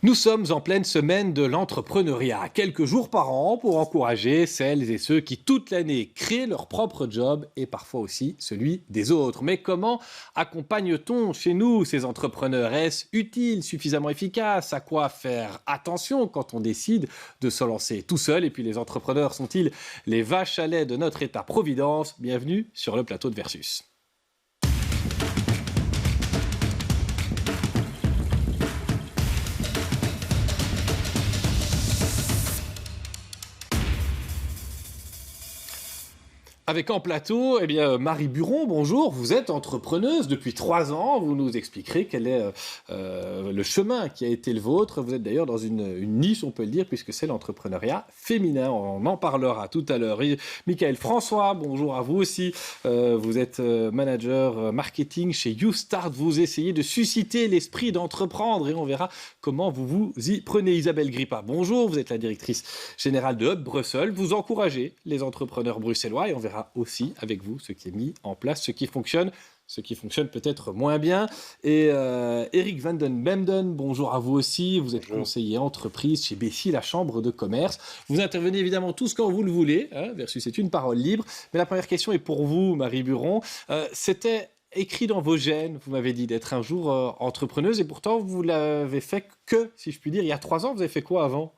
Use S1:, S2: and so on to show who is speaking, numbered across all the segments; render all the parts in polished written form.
S1: Nous sommes en pleine semaine de l'entrepreneuriat, quelques jours par an pour encourager celles et ceux qui toute l'année créent leur propre job et parfois aussi celui des autres. Mais comment accompagne-t-on chez nous ces entrepreneurs? Est-ce utile, suffisamment efficace? À quoi faire attention quand on décide de se lancer tout seul? Et puis les entrepreneurs sont-ils les vaches à lait de notre État-providence? Bienvenue sur le plateau de Versus. Avec en plateau, Marie Buron, bonjour. Vous êtes entrepreneuse depuis 3 ans. Vous nous expliquerez quel est le chemin qui a été le vôtre. Vous êtes d'ailleurs dans une niche, on peut le dire, puisque c'est l'entrepreneuriat féminin. On en parlera tout à l'heure. Et Michael François, bonjour à vous aussi. Vous êtes manager marketing chez YouStart. Vous essayez de susciter l'esprit d'entreprendre et on verra comment vous vous y prenez. Isabelle Grippa, bonjour. Vous êtes la directrice générale de Hub Brussels. Vous encouragez les entrepreneurs bruxellois et on verra aussi avec vous ce qui est mis en place, ce qui fonctionne peut-être moins bien. Et Eric van den Bemden, bonjour à vous aussi. Vous êtes conseiller entreprise chez Bessie, la chambre de commerce. Vous intervenez évidemment tous quand vous le voulez. Versus c'est une parole libre. Mais la première question est pour vous, Marie Buron. C'était écrit dans vos gènes, vous m'avez dit, d'être un jour entrepreneuse. Et pourtant, vous l'avez fait que, si je puis dire, il y a 3 ans. Vous avez fait quoi avant ?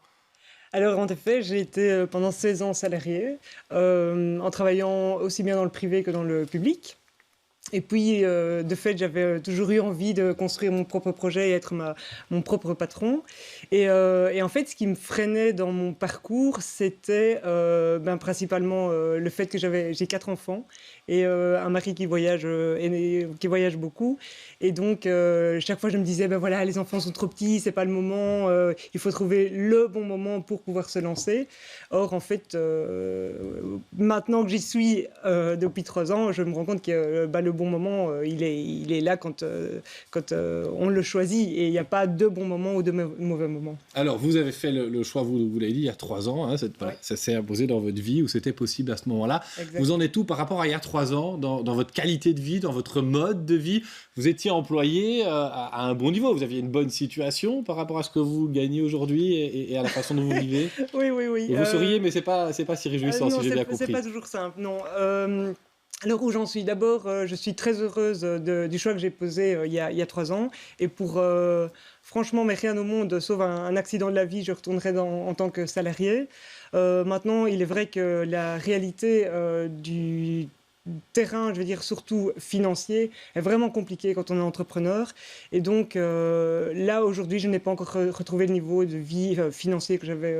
S2: Alors, en effet, j'ai été pendant 16 ans salariée, en travaillant aussi bien dans le privé que dans le public. Et puis, de fait, j'avais toujours eu envie de construire mon propre projet et être mon propre patron. Et en fait, ce qui me freinait dans mon parcours, c'était principalement le fait que j'ai 4 enfants et un mari qui voyage beaucoup. Et donc, chaque fois, je me disais, voilà, les enfants sont trop petits, c'est pas le moment, il faut trouver le bon moment pour pouvoir se lancer. Or, en fait, maintenant que j'y suis depuis 3 ans, je me rends compte que le bon moment, il est là quand on le choisit. Et il n'y a pas de bon moment ou de mauvais moment.
S1: Alors, vous avez fait le choix, vous l'avez dit, il y a 3 ans. Voilà, ça s'est imposé dans votre vie, où c'était possible à ce moment-là.
S2: Exactement.
S1: Vous en êtes où par rapport à il y a 3 ans, dans votre qualité de vie, dans votre mode de vie? Vous étiez employé à un bon niveau. Vous aviez une bonne situation par rapport à ce que vous gagnez aujourd'hui et à la façon dont vous vivez?
S2: Oui.
S1: Et vous souriez, mais c'est pas si réjouissant, si j'ai bien compris.
S2: C'est pas toujours simple, non. Alors où j'en suis, d'abord, je suis très heureuse du choix que j'ai posé il y a 3 ans. Et franchement, mais rien au monde, sauf un accident de la vie, je retournerai en tant que salarié. Maintenant, il est vrai que la réalité du terrain, je veux dire surtout financier, est vraiment compliquée quand on est entrepreneur. Et donc là, aujourd'hui, je n'ai pas encore retrouvé le niveau de vie financier que j'avais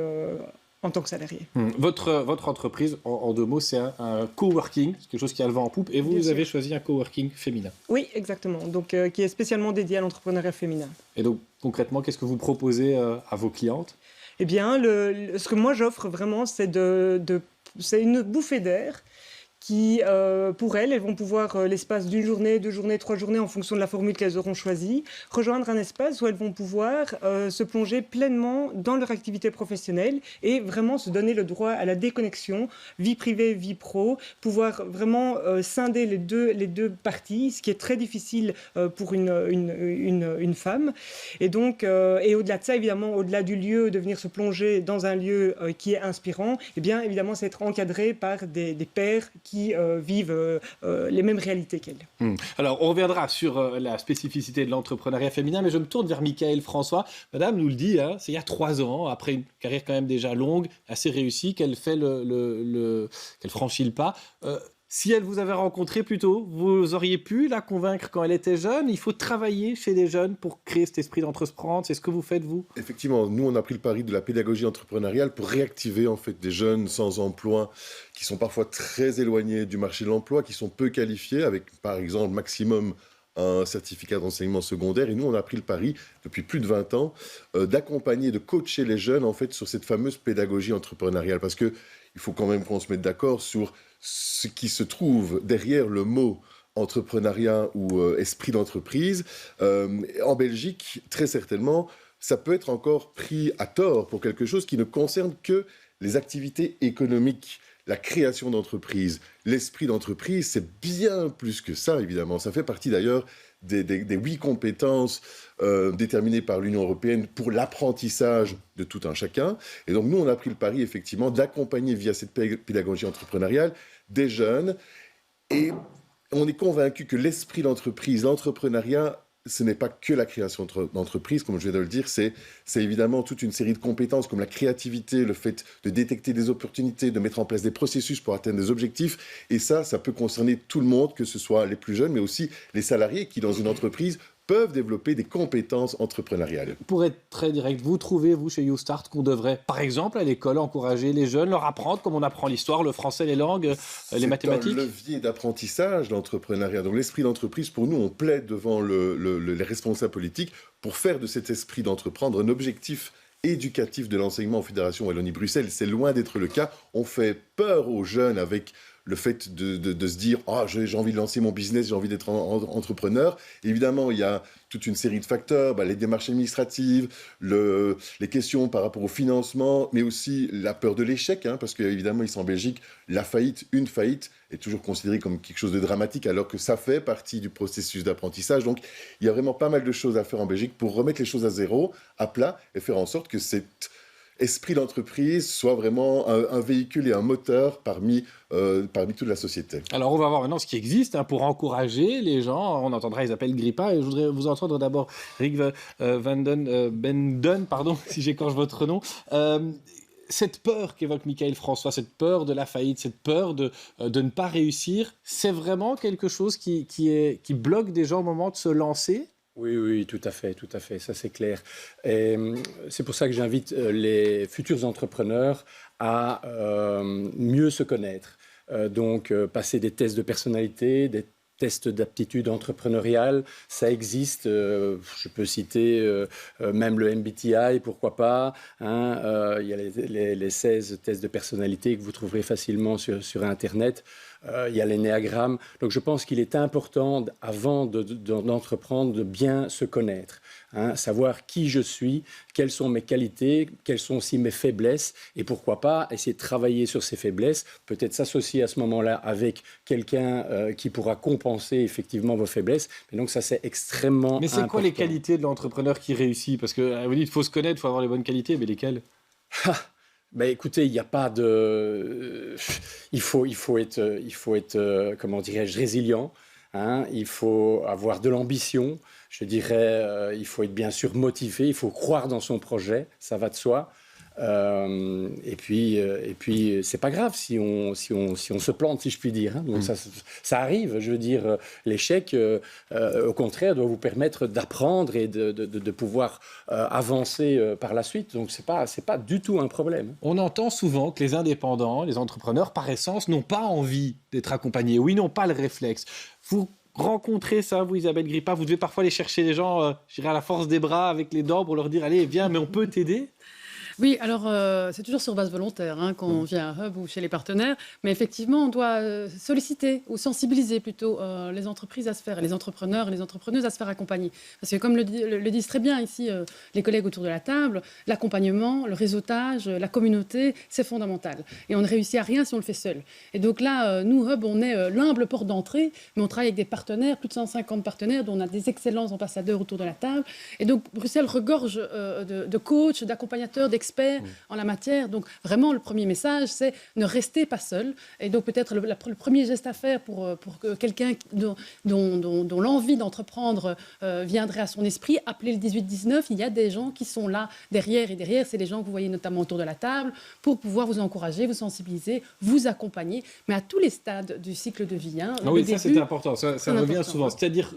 S2: en tant que salarié.
S1: Votre entreprise, en 2 mots, c'est un coworking, c'est quelque chose qui a le vent en poupe, et vous avez choisi un coworking féminin.
S2: Oui, exactement, donc qui est spécialement dédié à l'entrepreneuriat féminin.
S1: Et donc, concrètement, qu'est-ce que vous proposez à vos clientes?
S2: Eh bien, ce que moi j'offre vraiment, c'est une bouffée d'air qui, pour elles vont pouvoir, l'espace d'une journée, 2 journées, 3 journées, en fonction de la formule qu'elles auront choisie, rejoindre un espace où elles vont pouvoir se plonger pleinement dans leur activité professionnelle et vraiment se donner le droit à la déconnexion, vie privée, vie pro, pouvoir vraiment scinder les deux parties, ce qui est très difficile pour une femme. Et donc, et au-delà de ça, évidemment, au-delà du lieu, de venir se plonger dans un lieu qui est inspirant, eh bien, évidemment, c'est être encadré par des pairs qui vivent les mêmes réalités qu'elles.
S1: Alors, on reviendra sur la spécificité de l'entrepreneuriat féminin, mais je me tourne vers Michael François. Madame nous le dit, c'est il y a 3 ans, après une carrière quand même déjà longue, assez réussie, qu'elle fait qu'elle franchit le pas. Si elle vous avait rencontré plus tôt, vous auriez pu la convaincre quand elle était jeune? Il faut travailler chez les jeunes pour créer cet esprit d'entreprendre. C'est ce que vous faites, vous?
S3: Effectivement, nous, on a pris le pari de la pédagogie entrepreneuriale pour réactiver en fait des jeunes sans emploi qui sont parfois très éloignés du marché de l'emploi, qui sont peu qualifiés, avec par exemple maximum un certificat d'enseignement secondaire. Et nous, on a pris le pari, depuis plus de 20 ans, d'accompagner, de coacher les jeunes en fait sur cette fameuse pédagogie entrepreneuriale. Parce qu'il faut quand même qu'on se mette d'accord sur ce qui se trouve derrière le mot entrepreneuriat ou esprit d'entreprise. En Belgique, très certainement, ça peut être encore pris à tort pour quelque chose qui ne concerne que les activités économiques. La création d'entreprise, l'esprit d'entreprise, c'est bien plus que ça, évidemment. Ça fait partie d'ailleurs des 8 compétences déterminées par l'Union européenne pour l'apprentissage de tout un chacun. Et donc nous, on a pris le pari effectivement d'accompagner via cette pédagogie entrepreneuriale des jeunes. Et on est convaincu que l'esprit d'entreprise, l'entrepreneuriat, ce n'est pas que la création d'entreprise, comme je viens de le dire, c'est évidemment toute une série de compétences comme la créativité, le fait de détecter des opportunités, de mettre en place des processus pour atteindre des objectifs. Et ça peut concerner tout le monde, que ce soit les plus jeunes, mais aussi les salariés qui, dans une entreprise, peuvent développer des compétences entrepreneuriales.
S1: Pour être très direct, vous trouvez, vous, chez YouStart, qu'on devrait, par exemple, à l'école, encourager les jeunes, leur apprendre comme on apprend l'histoire, le français, les langues, les mathématiques?
S3: C'est un levier d'apprentissage, l'entrepreneuriat. Donc l'esprit d'entreprise, pour nous, on plaide devant les responsables politiques pour faire de cet esprit d'entreprendre un objectif éducatif de l'enseignement en Fédération Wallonie-Bruxelles. C'est loin d'être le cas. On fait peur aux jeunes avec le fait de se dire « Ah, j'ai envie de lancer mon business, j'ai envie d'être entrepreneur ». Évidemment, il y a toute une série de facteurs, les démarches administratives, les questions par rapport au financement, mais aussi la peur de l'échec, parce qu'évidemment, ici en Belgique, une faillite est toujours considérée comme quelque chose de dramatique, alors que ça fait partie du processus d'apprentissage. Donc, il y a vraiment pas mal de choses à faire en Belgique pour remettre les choses à zéro, à plat, et faire en sorte que cet esprit d'entreprise soit vraiment un véhicule et un moteur parmi toute la société.
S1: Alors, on va voir maintenant ce qui existe pour encourager les gens. On entendra Isabelle Grippa, et je voudrais vous entendre d'abord Rick Benden, si j'écorche votre nom. Cette peur qu'évoque Michael François, cette peur de la faillite, cette peur de ne pas réussir, c'est vraiment quelque chose qui bloque des gens au moment de se lancer?
S4: Oui, tout à fait, ça c'est clair. Et c'est pour ça que j'invite les futurs entrepreneurs à mieux se connaître. Donc, passer des tests de personnalité, des tests d'aptitude entrepreneuriale, ça existe. Je peux citer même le MBTI, pourquoi pas. Il y a les 16 tests de personnalité que vous trouverez facilement sur Internet. Il y a l'énéagramme. Donc je pense qu'il est important, avant d'entreprendre, de bien se connaître. Savoir qui je suis, quelles sont mes qualités, quelles sont aussi mes faiblesses, et pourquoi pas essayer de travailler sur ces faiblesses, peut-être s'associer à ce moment-là avec quelqu'un qui pourra compenser effectivement vos faiblesses. Mais donc ça, c'est extrêmement important.
S1: Mais c'est quoi les qualités de l'entrepreneur qui réussit? Parce que vous dites qu'il faut se connaître, il faut avoir les bonnes qualités, mais lesquelles?
S4: Écoutez, il n'y a pas de... Il faut être comment dirais-je, résilient. Il faut avoir de l'ambition. Je dirais, il faut être bien sûr motivé. Il faut croire dans son projet. Ça va de soi. Et puis, c'est pas grave si on se plante, si je puis dire. Donc ça arrive. Je veux dire, l'échec, au contraire, doit vous permettre d'apprendre et de pouvoir avancer par la suite. Donc c'est pas du tout un problème.
S1: On entend souvent que les indépendants, les entrepreneurs, par essence, n'ont pas envie d'être accompagnés, ou ils n'ont pas le réflexe. Vous rencontrez ça, vous, Isabelle Grippa? Vous devez parfois aller chercher les gens, je dirais, à la force des bras avec les dents pour leur dire « Allez, viens, mais on peut t'aider ».
S5: Oui, alors c'est toujours sur base volontaire quand on vient à Hub ou chez les partenaires, mais effectivement on doit solliciter ou sensibiliser plutôt les entreprises à se faire, les entrepreneurs et les entrepreneuses à se faire accompagner. Parce que comme le disent très bien ici les collègues autour de la table, l'accompagnement, le réseautage, la communauté, c'est fondamental. Et on ne réussit à rien si on le fait seul. Et donc là, nous, Hub, on est l'humble porte d'entrée, mais on travaille avec des partenaires, plus de 150 partenaires, dont on a des excellents ambassadeurs autour de la table. Et donc Bruxelles regorge de coachs, d'accompagnateurs, d'experts en la matière. Donc vraiment, le premier message, c'est ne restez pas seul. Et donc peut-être le premier geste à faire pour que quelqu'un dont l'envie d'entreprendre viendrait à son esprit, appelez le 18-19. Il y a des gens qui sont là derrière. Et derrière, c'est les gens que vous voyez notamment autour de la table pour pouvoir vous encourager, vous sensibiliser, vous accompagner, mais à tous les stades du cycle de vie.
S1: Oui, ça c'est important. Ça revient souvent. C'est-à-dire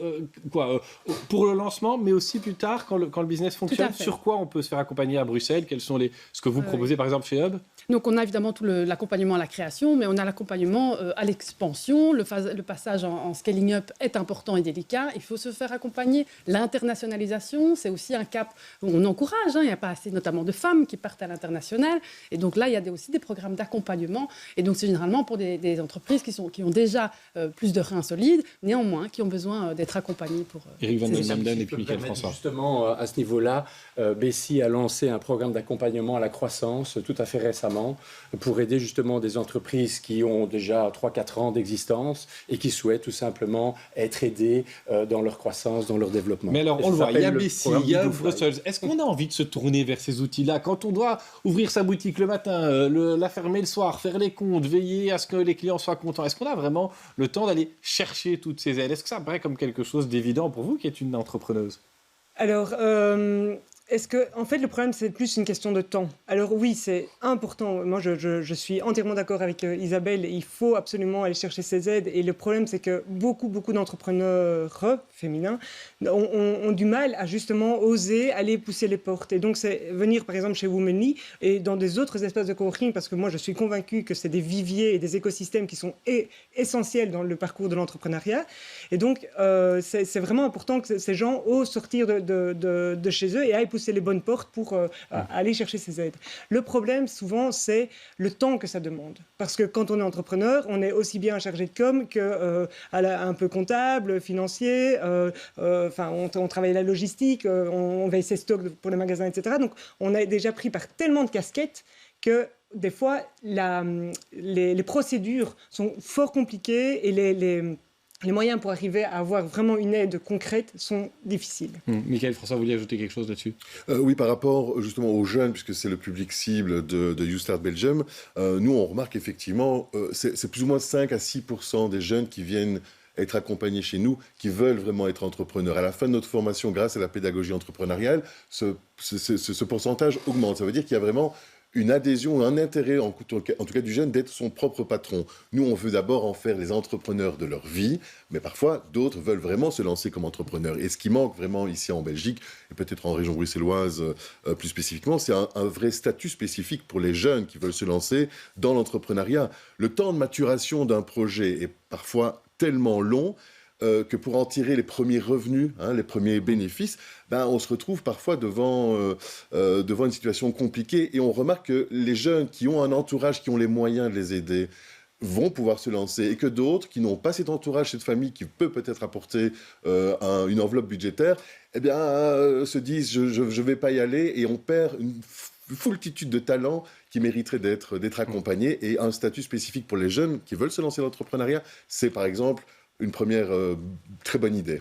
S1: pour le lancement, mais aussi plus tard, quand le business fonctionne, sur quoi on peut se faire accompagner à Bruxelles? Quels sont ce que vous proposez par exemple chez Hub?
S5: Donc on a évidemment tout l'accompagnement à la création, mais on a l'accompagnement à l'expansion. Le passage en scaling up est important et délicat. Il faut se faire accompagner. L'internationalisation, c'est aussi un cap où on encourage. Il n'y a pas assez notamment de femmes qui partent à l'international. Et donc là, il y a aussi des programmes d'accompagnement. Et donc c'est généralement pour des entreprises qui ont déjà plus de reins solides, néanmoins qui ont besoin d'être accompagnées pour...
S1: Eric Van den Manden et puis Michael François.
S4: Justement, à ce niveau-là, Bessie a lancé un programme d'accompagnement d'accompagnement à la croissance tout à fait récemment pour aider justement des entreprises qui ont déjà 3-4 ans d'existence et qui souhaitent tout simplement être aidées dans leur croissance, dans leur développement.
S1: Mais alors, on le voit, il y a Bessie, il y a Brussels. Est-ce qu'on a envie de se tourner vers ces outils-là quand on doit ouvrir sa boutique le matin, la fermer le soir, faire les comptes, veiller à ce que les clients soient contents? Est-ce qu'on a vraiment le temps d'aller chercher toutes ces aides? Est-ce que ça paraît comme quelque chose d'évident pour vous qui êtes une entrepreneuse?
S2: Alors, en fait, le problème, c'est plus une question de temps. Alors oui, c'est important. Moi, je suis entièrement d'accord avec Isabelle. Il faut absolument aller chercher ces aides. Et le problème, c'est que beaucoup d'entrepreneurs féminins ont du mal à justement oser aller pousser les portes. Et donc, c'est venir, par exemple, chez Womanly et dans des autres espaces de coworking, parce que moi, je suis convaincue que c'est des viviers et des écosystèmes qui sont essentiels dans le parcours de l'entrepreneuriat. Et donc, c'est vraiment important que ces gens osent sortir de chez eux et aillent pousser les bonnes portes pour aller chercher ces aides. Le problème, souvent, c'est le temps que ça demande. Parce que quand on est entrepreneur, on est aussi bien chargé de com un peu comptable, financier, on travaille la logistique, on veille ses stocks pour les magasins, etc. Donc, on est déjà pris par tellement de casquettes que des fois, les procédures sont fort compliquées et les moyens pour arriver à avoir vraiment une aide concrète sont difficiles.
S1: Michael, François, vous vouliez ajouter quelque chose là-dessus?
S3: Oui, par rapport justement aux jeunes, puisque c'est le public cible de You Start Belgium, nous on remarque effectivement, c'est plus ou moins 5-6% des jeunes qui viennent être accompagnés chez nous, qui veulent vraiment être entrepreneurs. À la fin de notre formation, grâce à la pédagogie entrepreneuriale, ce pourcentage augmente. Ça veut dire qu'il y a vraiment une adhésion, un intérêt, en tout cas du jeune, d'être son propre patron. Nous, on veut d'abord en faire les entrepreneurs de leur vie, mais parfois, d'autres veulent vraiment se lancer comme entrepreneurs. Et ce qui manque vraiment ici en Belgique, et peut-être en région bruxelloise plus spécifiquement, c'est un vrai statut spécifique pour les jeunes qui veulent se lancer dans l'entrepreneuriat. Le temps de maturation d'un projet est parfois tellement long que pour en tirer les premiers revenus, les premiers bénéfices, on se retrouve parfois devant une situation compliquée. Et on remarque que les jeunes qui ont un entourage, qui ont les moyens de les aider, vont pouvoir se lancer. Et que d'autres qui n'ont pas cet entourage, cette famille qui peut peut-être apporter une enveloppe budgétaire, se disent je ne vais pas y aller, et on perd une foultitude de talents qui mériteraient d'être accompagnés. Et un statut spécifique pour les jeunes qui veulent se lancer dans l'entrepreneuriat, c'est par exemple une première très bonne idée.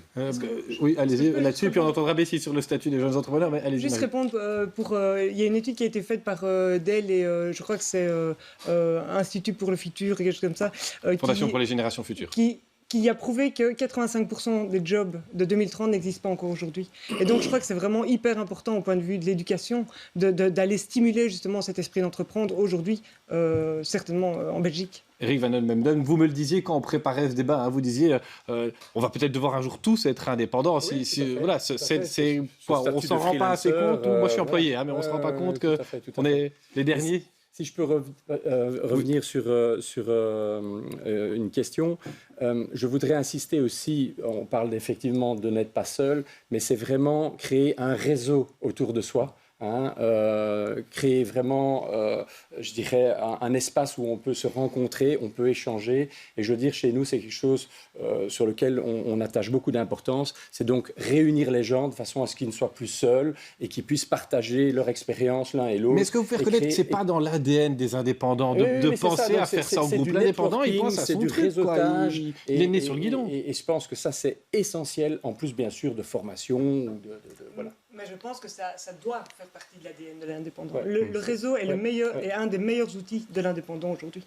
S1: Oui, allez-y là-dessus, puis on entendra Bessie sur le statut des jeunes entrepreneurs, mais allez-y.
S2: Juste répondre, il y a une étude qui a été faite par Dell et je crois que c'est Institut pour le futur, quelque chose comme ça.
S1: Fondation pour les générations futures.
S2: Qui a prouvé que 85% des jobs de 2030 n'existent pas encore aujourd'hui. Et donc, je crois que c'est vraiment hyper important au point de vue de l'éducation d'aller stimuler justement cet esprit d'entreprendre aujourd'hui, certainement en Belgique.
S1: Eric Van Memden, vous me le disiez quand on préparait ce débat, vous disiez on va peut-être devoir un jour tous être indépendants.
S4: Oui,
S1: voilà, c'est quoi, on s'en rend pas assez compte. Moi, je suis employé, mais on se rend pas compte que on est les derniers.
S4: Si je peux revenir sur une question, je voudrais insister aussi, on parle effectivement de n'être pas seul, mais c'est vraiment créer un réseau autour de soi. Créer vraiment, je dirais, un espace où on peut se rencontrer, on peut échanger. Et je veux dire, chez nous, c'est quelque chose sur lequel on attache beaucoup d'importance. C'est donc réunir les gens de façon à ce qu'ils ne soient plus seuls et qu'ils puissent partager leur expérience l'un et l'autre.
S1: Mais est-ce que vous pouvez reconnaître que ce n'est pas dans l'ADN des indépendants de penser à faire ça en groupe? L'indépendant, il pense à son truc,
S4: réseautage.
S1: Il est né sur le guidon.
S4: Et je pense que ça, c'est essentiel, en plus, bien sûr, de formation. Voilà.
S2: Mais je pense que ça doit faire partie de l'ADN de l'indépendant. Le réseau est est un des meilleurs outils de l'indépendant aujourd'hui.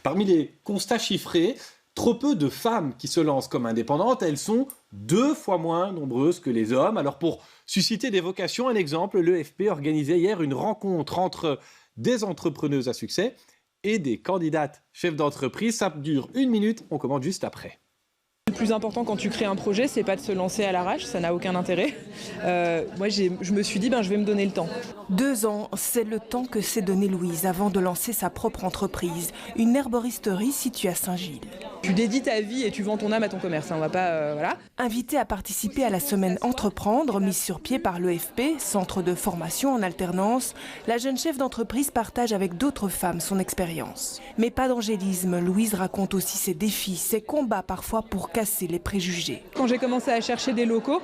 S1: Parmi les constats chiffrés, trop peu de femmes qui se lancent comme indépendantes, elles sont 2 fois moins nombreuses que les hommes. Alors pour susciter des vocations, un exemple, l'EFP organisait hier une rencontre entre des entrepreneuses à succès et des candidates chefs d'entreprise. Ça dure 1 minute, on commente juste après.
S6: Le plus important quand tu crées un projet, c'est pas de se lancer à l'arrache, ça n'a aucun intérêt. Moi, je me suis dit, je vais me donner le temps.
S7: 2 ans, c'est le temps que s'est donné Louise avant de lancer sa propre entreprise, une herboristerie située à Saint-Gilles.
S6: Tu dédies ta vie et tu vends ton âme à ton commerce, on va pas... voilà.
S7: Invitée à participer à la semaine Entreprendre, mise sur pied par l'EFP, centre de formation en alternance, la jeune chef d'entreprise partage avec d'autres femmes son expérience. Mais pas d'angélisme, Louise raconte aussi ses défis, ses combats parfois pour casser les préjugés.
S6: Quand j'ai commencé à chercher des locaux,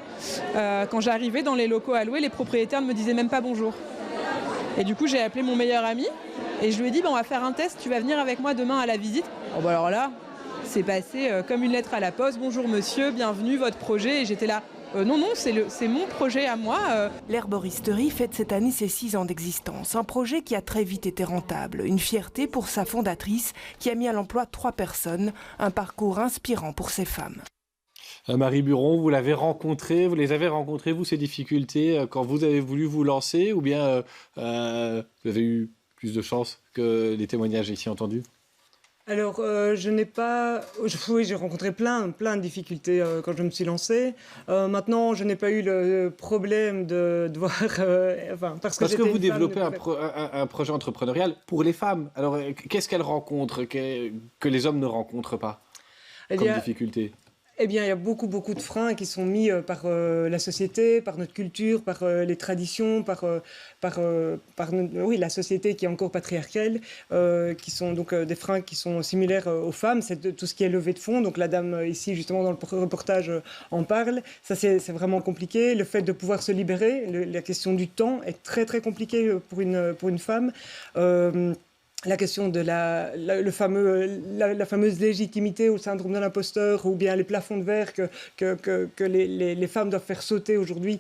S6: quand j'arrivais dans les locaux à louer, les propriétaires ne me disaient même pas bonjour. Et du coup, j'ai appelé mon meilleur ami et je lui ai dit, on va faire un test, tu vas venir avec moi demain à la visite. Alors là, c'est passé comme une lettre à la poste. Bonjour monsieur, bienvenue, votre projet. Et j'étais là, non, c'est mon projet à moi.
S7: L'herboristerie fête cette année ses 6 ans d'existence. Un projet qui a très vite été rentable. Une fierté pour sa fondatrice qui a mis à l'emploi 3 personnes. Un parcours inspirant pour ces femmes.
S1: Marie Buron, vous les avez rencontrées, vous, ces difficultés, quand vous avez voulu vous lancer, ou bien vous avez eu plus de chance que les témoignages ici entendus?
S2: Alors, oui, j'ai rencontré plein de difficultés quand je me suis lancée. Maintenant, je n'ai pas eu le problème de devoir... parce que
S1: vous développez un projet entrepreneurial pour les femmes. Alors, qu'est-ce qu'elles rencontrent que les hommes ne rencontrent pas comme difficulté?
S2: Eh bien, il y a beaucoup de freins qui sont mis par la société, par notre culture, par les traditions, par la société qui est encore patriarcale, qui sont donc des freins qui sont similaires aux femmes. C'est tout ce qui est levée de fonds. Donc la dame ici, justement, dans le reportage, en parle. Ça, c'est vraiment compliqué. Le fait de pouvoir se libérer, la question du temps est très compliquée pour une femme. La question de la fameuse légitimité ou le syndrome de l'imposteur, ou bien les plafonds de verre que les femmes doivent faire sauter aujourd'hui,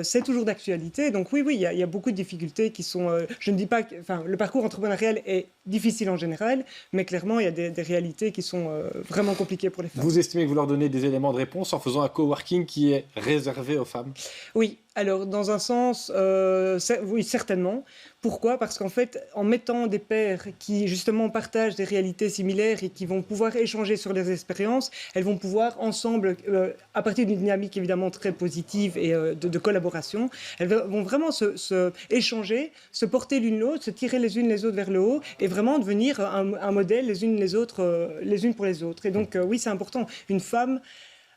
S2: c'est toujours d'actualité. Donc oui, il y a beaucoup de difficultés qui sont... je ne dis pas que le parcours entrepreneurial est difficile en général, mais clairement, il y a des réalités qui sont vraiment compliquées pour les femmes.
S1: Vous estimez que vous leur donnez des éléments de réponse en faisant un coworking qui est réservé aux femmes?
S2: Oui. Alors, dans un sens, oui, certainement. Pourquoi ? Parce qu'en fait, en mettant des pairs qui, justement, partagent des réalités similaires et qui vont pouvoir échanger sur les expériences, elles vont pouvoir, ensemble, à partir d'une dynamique évidemment très positive et de collaboration, elles vont vraiment se échanger, se porter l'une l'autre, se tirer les unes les autres vers le haut et vraiment devenir un modèle les unes pour les autres. Et donc, oui, c'est important. Une femme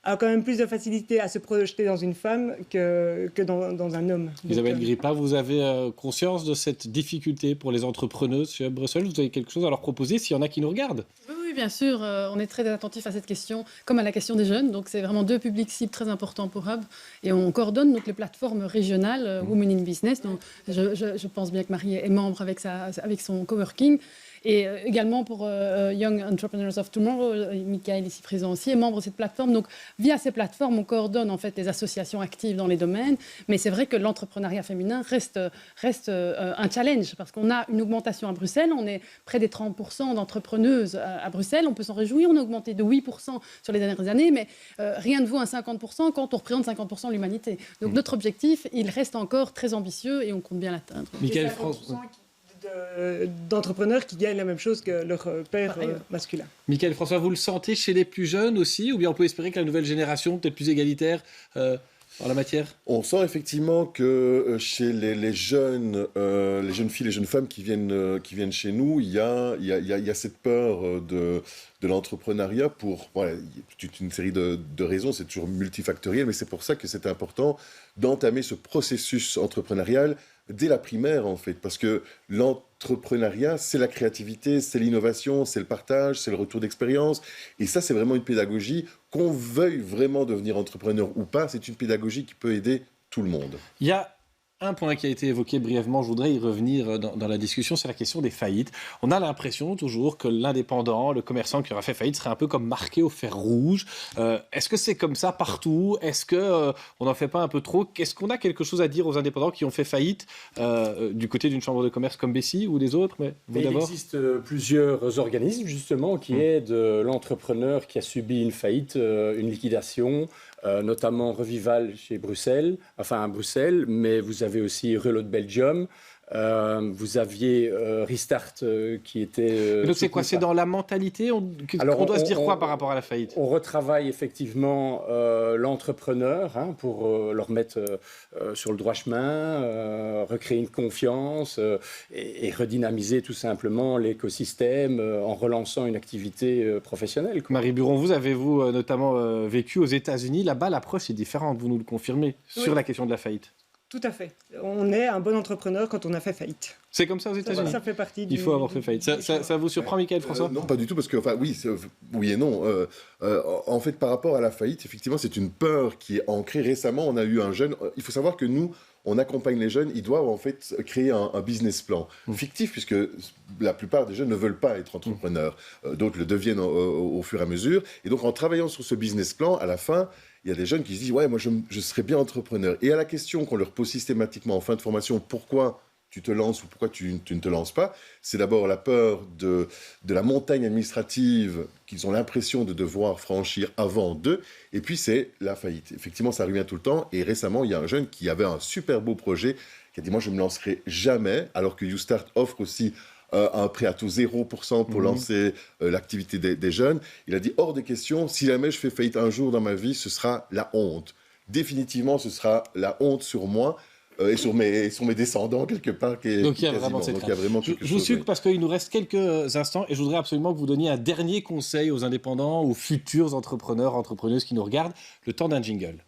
S2: a quand même plus de facilité à se projeter dans une femme que dans un homme.
S1: Isabelle Grippa, vous avez conscience de cette difficulté pour les entrepreneuses chez Bruxelles? Vous avez quelque chose à leur proposer s'il y en a qui nous regardent?
S5: Oui, bien sûr. On est très attentif à cette question, comme à la question des jeunes. Donc, c'est vraiment 2 publics cibles très importants pour Hub. Et on coordonne donc les plateformes régionales Women in Business. Donc, je pense bien que Marie est membre avec son coworking. Et également pour Young Entrepreneurs of Tomorrow, Michael ici présent aussi est membre de cette plateforme. Donc via ces plateformes, on coordonne en fait les associations actives dans les domaines. Mais c'est vrai que l'entrepreneuriat féminin reste un challenge parce qu'on a une augmentation à Bruxelles. On est près des 30% d'entrepreneuses à Bruxelles. On peut s'en réjouir. On a augmenté de 8% sur les dernières années, mais rien ne vaut un 50% quand on représente 50% de l'humanité. Donc notre objectif, il reste encore très ambitieux et on compte bien l'atteindre.
S1: Michael François.
S2: D'entrepreneurs qui gagnent la même chose que leur père masculin.
S1: Michael François, vous le sentez chez les plus jeunes aussi, ou bien on peut espérer que la nouvelle génération, peut-être plus égalitaire en la matière? On
S3: sent effectivement que chez les jeunes filles, les jeunes femmes qui viennent chez nous, il y a cette peur de l'entrepreneuriat pour toute une série de raisons. C'est toujours multifactoriel, mais c'est pour ça que c'est important d'entamer ce processus entrepreneurial dès la primaire, en fait, parce que l'entrepreneuriat, c'est la créativité, c'est l'innovation, c'est le partage, c'est le retour d'expérience. Et ça, c'est vraiment une pédagogie, qu'on veuille vraiment devenir entrepreneur ou pas, c'est une pédagogie qui peut aider tout le monde.
S1: Il y a un point qui a été évoqué brièvement, je voudrais y revenir dans la discussion, c'est la question des faillites. On a l'impression toujours que l'indépendant, le commerçant qui aura fait faillite serait un peu comme marqué au fer rouge. Est-ce que c'est comme ça partout? Est-ce qu'on n'en fait pas un peu trop? Est-ce qu'on a quelque chose à dire aux indépendants qui ont fait faillite du côté d'une chambre de commerce comme Bessie ou des autres?
S4: Il existe plusieurs organismes justement qui aident l'entrepreneur qui a subi une faillite, une liquidation, notamment Revival à Bruxelles, mais vous avez aussi Reload Belgium, vous aviez Restart qui était...
S1: donc c'est quoi? C'est dans la mentalité on doit se dire quoi par rapport à la faillite?
S4: On retravaille effectivement l'entrepreneur pour le remettre sur le droit chemin, recréer une confiance et redynamiser tout simplement l'écosystème en relançant une activité professionnelle.
S1: Marie Buron, vous avez notamment vécu aux États-Unis. Là-bas, l'approche est différente, vous nous le confirmez, sur la question de la faillite.
S2: Tout à fait. On est un bon entrepreneur quand on a fait faillite.
S1: C'est comme ça aux États-Unis.
S2: Ça fait partie
S1: Il faut avoir fait faillite. Ça vous surprend, Michael François?
S3: Non, pas du tout, parce que, oui et non. En fait, par rapport à la faillite, effectivement, c'est une peur qui est ancrée récemment. On a eu un jeune... Il faut savoir que nous, on accompagne les jeunes, ils doivent en fait créer un business plan fictif, puisque la plupart des jeunes ne veulent pas être entrepreneurs. D'autres le deviennent au fur et à mesure. Et donc, en travaillant sur ce business plan, à la fin, il y a des jeunes qui se disent « Ouais, moi, je serais bien entrepreneur ». Et à la question qu'on leur pose systématiquement en fin de formation, pourquoi tu te lances ou pourquoi tu ne te lances pas, c'est d'abord la peur de la montagne administrative qu'ils ont l'impression de devoir franchir avant d'eux, et puis c'est la faillite. Effectivement, ça revient tout le temps, et récemment, il y a un jeune qui avait un super beau projet, qui a dit « Moi, je ne me lancerai jamais », alors que YouStart offre aussi un prêt à taux 0% pour lancer l'activité des jeunes. Il a dit « Hors des questions, si jamais je fais faillite un jour dans ma vie, ce sera la honte. Définitivement, ce sera la honte sur moi. » Et sur mes descendants, quelque part.
S1: Donc il y a vraiment cette crainte. Je vous suis parce qu'il nous reste quelques instants et je voudrais absolument que vous donniez un dernier conseil aux indépendants, aux futurs entrepreneurs, entrepreneuses qui nous regardent. Le temps d'un jingle.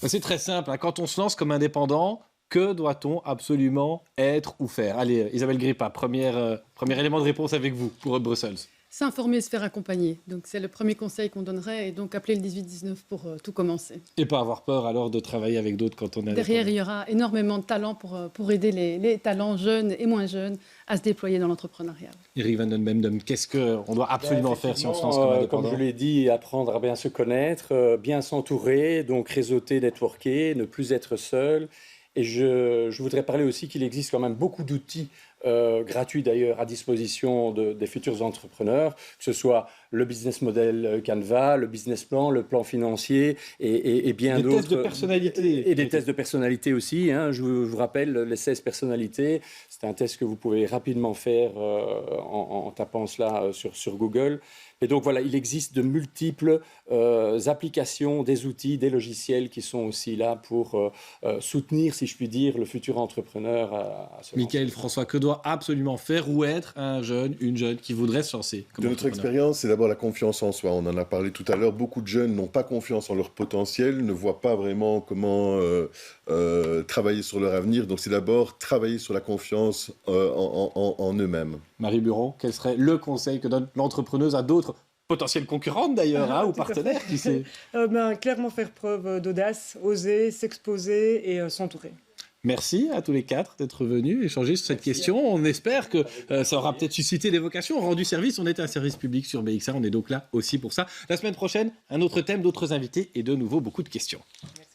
S1: C'est très simple. Quand on se lance comme indépendant, que doit-on absolument être ou faire? Allez, Isabelle Grippa, premier élément de réponse avec vous pour Brussels.
S5: S'informer et se faire accompagner. Donc, c'est le premier conseil qu'on donnerait. Et donc, appeler le 18-19 pour tout commencer.
S1: Et pas avoir peur alors de travailler avec d'autres quand on est
S5: derrière, il y aura énormément de talents pour aider les talents jeunes et moins jeunes à se déployer dans l'entrepreneuriat.
S1: Eric Van den Bemdem, qu'est-ce qu'on doit absolument faire si on se lance comme indépendant?
S4: Comme je l'ai dit, apprendre à bien se connaître, bien s'entourer, donc réseauter, networker, ne plus être seul. Et je voudrais parler aussi qu'il existe quand même beaucoup d'outils gratuits d'ailleurs à disposition des futurs entrepreneurs, que ce soit le business model Canva, le business plan, le plan financier et bien d'autres.
S1: Des tests de personnalité.
S4: Et des tests de personnalité aussi. Je vous rappelle les 16 personnalités. C'est un test que vous pouvez rapidement faire en tapant cela sur Google. Et donc voilà, il existe de multiples applications, des outils, des logiciels qui sont aussi là pour soutenir, si je puis dire, le futur entrepreneur à se
S1: Michael François, que doit absolument faire ou être un jeune, une jeune qui voudrait se lancer comme
S3: De notre expérience, c'est d'abord la confiance en soi. On en a parlé tout à l'heure. Beaucoup de jeunes n'ont pas confiance en leur potentiel, ne voient pas vraiment comment travailler sur leur avenir. Donc c'est d'abord travailler sur la confiance en eux-mêmes.
S1: Marie Buron, quel serait le conseil que donne l'entrepreneuse à d'autres potentielles concurrentes d'ailleurs, ou partenaires, qui sait?
S2: Clairement faire preuve d'audace, oser, s'exposer et s'entourer.
S1: Merci à tous les quatre d'être venus échanger sur cette question. On espère que ça aura peut-être suscité des vocations, rendu service. On est un service public sur BX1, on est donc là aussi pour ça. La semaine prochaine, un autre thème, d'autres invités et de nouveau beaucoup de questions.
S2: Merci.